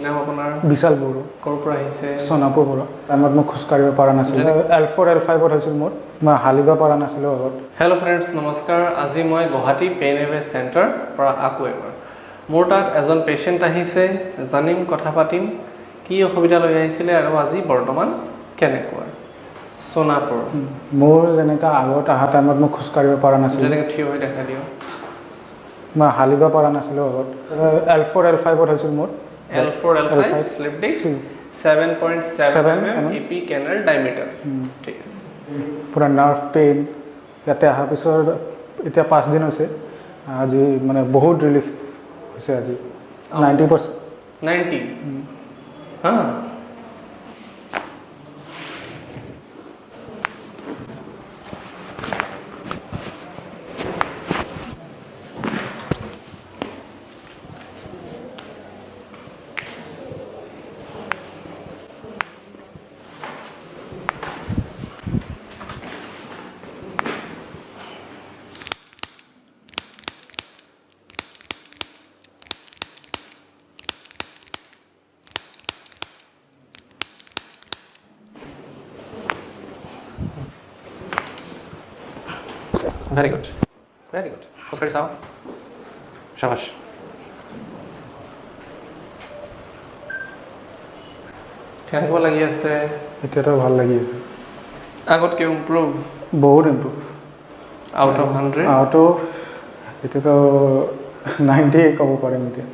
নাম আপোনাৰ বিশাল বড়ো ক'ৰ পৰা আহিছে সোনাপুৰ পৰা টাইমত মই খোজ কাঢ়িব পৰা নাছিলোঁ L4 L5 হৈছিল মোৰ মই হালিব পৰা নাছিলোঁ আগত হেল্ল' ফ্ৰেণ্ডছ নমস্কাৰ আজি মই গুৱাহাটী পেইন এৱে চেণ্টাৰ পৰা আকৌ এবাৰ মোৰ তাত এজন পেচেণ্ট আহিছে জানিম কথা পাতিম কি অসুবিধা লৈ আহিছিলে আৰু আজি বৰ্তমান কেনেকুৱা সোনাপুৰ মোৰ যেনেকা আগত অহা টাইমত মই খোজ কাঢ়িব পৰা নাছিলোঁ যেনেকৈ থিয় হৈ দেখা দিওঁ মই হালিব পৰা নাছিলোঁ আগত L4 L5 হৈছিল মোৰ L4 L5 slip disc 7.7 mm EP canal diameter ঠিক আছে পুৰা নাৰ্ভ পেইন ইয়াতে অহাৰ পিছত এতিয়া 5 দিন হৈছে আজি মানে বহুত ৰিলিফ হৈছে আজি 90% 90 হা Very good. Very good. Khoskai sao? Shabash. কেনেকুৱা লাগি আছে এতিয়াতো ভাল লাগি আছে আগত কি ইমপ্ৰুভ বহুত improve out of 100 out of এতিয়াতো 90 ক'ব পাৰিম এতিয়া